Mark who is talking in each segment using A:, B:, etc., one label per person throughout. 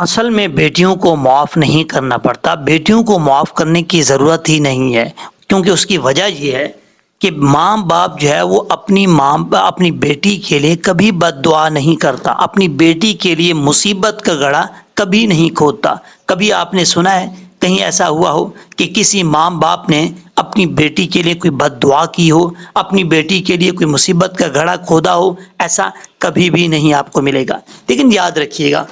A: اصل میں بیٹیوں کو معاف نہیں کرنا پڑتا، بیٹیوں کو معاف کرنے کی ضرورت ہی نہیں ہے، کیونکہ اس کی وجہ یہ ہے کہ ماں باپ جو ہے وہ اپنی بیٹی کے لیے کبھی بد دعا نہیں کرتا، اپنی بیٹی کے لیے مصیبت کا گڑھا کبھی نہیں کھودتا۔ کبھی آپ نے سنا ہے کہیں ایسا ہوا ہو کہ کسی ماں باپ نے اپنی بیٹی کے لیے کوئی بد دعا کی ہو، اپنی بیٹی کے لیے کوئی مصیبت کا گڑھا کھودا ہو؟ ایسا کبھی بھی نہیں آپ کو ملے گا۔ لیکن یاد رکھیے گا،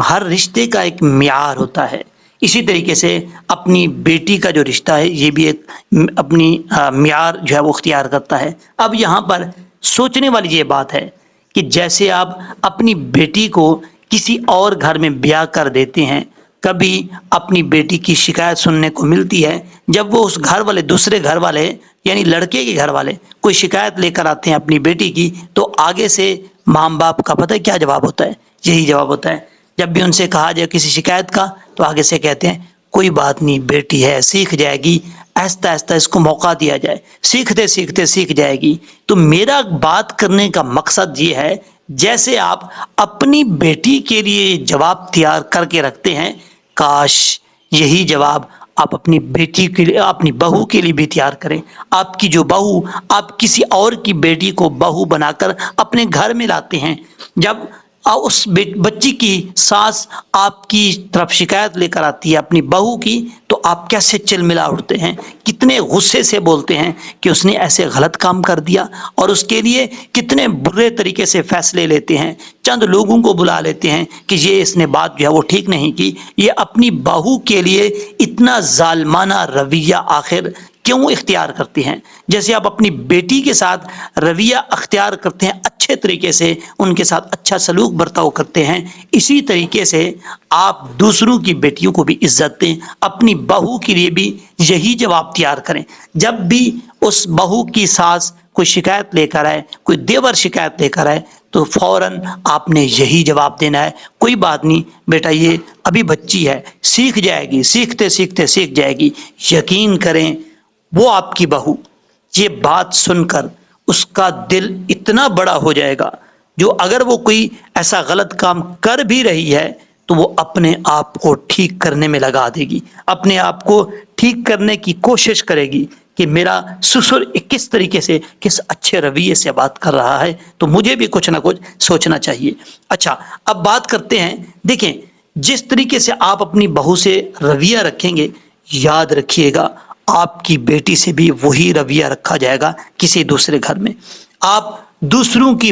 A: ہر رشتے کا ایک معیار ہوتا ہے، اسی طریقے سے اپنی بیٹی کا جو رشتہ ہے یہ بھی ایک اپنی معیار جو ہے وہ اختیار کرتا ہے۔ اب یہاں پر سوچنے والی یہ بات ہے کہ جیسے آپ اپنی بیٹی کو کسی اور گھر میں بیاہ کر دیتے ہیں، کبھی اپنی بیٹی کی شکایت سننے کو ملتی ہے جب وہ اس گھر والے، دوسرے گھر والے یعنی لڑکے کے گھر والے کوئی شکایت لے کر آتے ہیں اپنی بیٹی کی، تو آگے سے ماں باپ کا پتہ ہے کیا جواب ہوتا ہے؟ یہی جواب ہوتا ہے۔ جب بھی ان سے کہا جائے کسی شکایت کا تو آگے سے کہتے ہیں کوئی بات نہیں، بیٹی ہے سیکھ جائے گی، آہستہ آہستہ اس کو موقع دیا جائے، سیکھتے سیکھتے سیکھ جائے گی۔ تو میرا بات کرنے کا مقصد یہ ہے، جیسے آپ اپنی بیٹی کے لیے جواب تیار کر کے رکھتے ہیں، کاش یہی جواب آپ اپنی بیٹی کے لیے، اپنی بہو کے لیے بھی تیار کریں۔ آپ کی جو بہو، آپ کسی اور کی بیٹی کو بہو بنا کر اپنے گھر میں لاتے ہیں، جب اس بچی کی ساس آپ کی طرف شکایت لے کر آتی ہے اپنی بہو کی، تو آپ کیسے چلملا اٹھتے ہیں، کتنے غصے سے بولتے ہیں کہ اس نے ایسے غلط کام کر دیا، اور اس کے لیے کتنے برے طریقے سے فیصلے لیتے ہیں، چند لوگوں کو بلا لیتے ہیں کہ یہ اس نے بات جو ہے وہ ٹھیک نہیں کی۔ یہ اپنی بہو کے لیے اتنا ظالمانہ رویہ آخر کیوں اختیار کرتے ہیں؟ جیسے آپ اپنی بیٹی کے ساتھ رویہ اختیار کرتے ہیں، اچھے طریقے سے ان کے ساتھ اچھا سلوک برتاؤ کرتے ہیں، اسی طریقے سے آپ دوسروں کی بیٹیوں کو بھی عزت دیں، اپنی بہو کے لیے بھی یہی جواب تیار کریں۔ جب بھی اس بہو کی ساس کوئی شکایت لے کر آئے، کوئی دیور شکایت لے کر آئے، تو فوراً آپ نے یہی جواب دینا ہے، کوئی بات نہیں بیٹا، یہ ابھی بچی ہے، سیکھ جائے گی، سیکھتے سیکھتے سیکھ جائے گی۔ یقین کریں وہ آپ کی بہو یہ بات سن کر اس کا دل اتنا بڑا ہو جائے گا، جو اگر وہ کوئی ایسا غلط کام کر بھی رہی ہے تو وہ اپنے آپ کو ٹھیک کرنے میں لگا دے گی، اپنے آپ کو ٹھیک کرنے کی کوشش کرے گی کہ میرا سسر کس طریقے سے، کس اچھے رویے سے بات کر رہا ہے، تو مجھے بھی کچھ نہ کچھ سوچنا چاہیے۔ اچھا، اب بات کرتے ہیں، دیکھیں جس طریقے سے آپ اپنی بہو سے رویہ رکھیں گے، یاد رکھیے گا آپ کی بیٹی سے بھی وہی رویہ رکھا جائے گا کسی دوسرے گھر میں۔ آپ دوسروں کی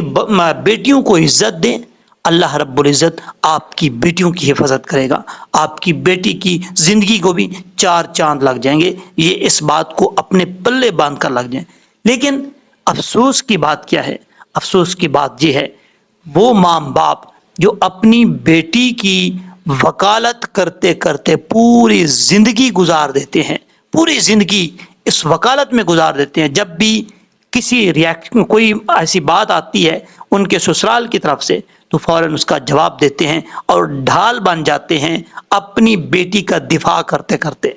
A: بیٹیوں کو عزت دیں، اللہ رب العزت آپ کی بیٹیوں کی حفاظت کرے گا، آپ کی بیٹی کی زندگی کو بھی چار چاند لگ جائیں گے، یہ اس بات کو اپنے پلے باندھ کر لگ جائیں۔ لیکن افسوس کی بات کیا ہے؟ افسوس کی بات یہ ہے، وہ ماں باپ جو اپنی بیٹی کی وکالت کرتے کرتے پوری زندگی گزار دیتے ہیں، پوری زندگی اس وکالت میں گزار دیتے ہیں، جب بھی کسی ریاکشن، کوئی ایسی بات آتی ہے ان کے سسرال کی طرف سے، تو فوراً اس کا جواب دیتے ہیں اور ڈھال بن جاتے ہیں اپنی بیٹی کا دفاع کرتے کرتے۔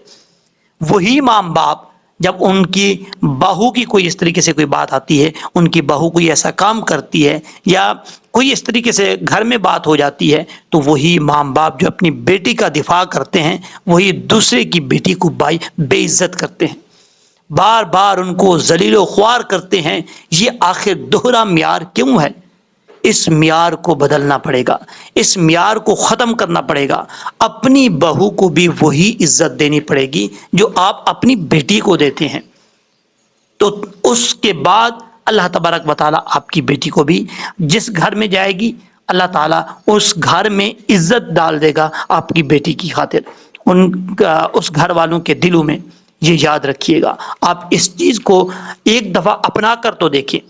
A: وہی ماں باپ جب ان کی بہو کی کوئی اس طریقے سے کوئی بات آتی ہے، ان کی بہو کوئی ایسا کام کرتی ہے یا کوئی اس طریقے سے گھر میں بات ہو جاتی ہے، تو وہی ماں باپ جو اپنی بیٹی کا دفاع کرتے ہیں، وہی دوسرے کی بیٹی کو بے عزت کرتے ہیں، بار بار ان کو ذلیل و خوار کرتے ہیں۔ یہ آخر دوہرا معیار کیوں ہے؟ اس معیار کو بدلنا پڑے گا، اس معیار کو ختم کرنا پڑے گا۔ اپنی بہو کو بھی وہی عزت دینی پڑے گی جو آپ اپنی بیٹی کو دیتے ہیں، تو اس کے بعد اللہ تبارک و تعالیٰ آپ کی بیٹی کو بھی جس گھر میں جائے گی، اللہ تعالیٰ اس گھر میں عزت ڈال دے گا آپ کی بیٹی کی خاطر، اس گھر والوں کے دلوں میں۔ یہ یاد رکھیے گا، آپ اس چیز کو ایک دفعہ اپنا کر تو دیکھیں۔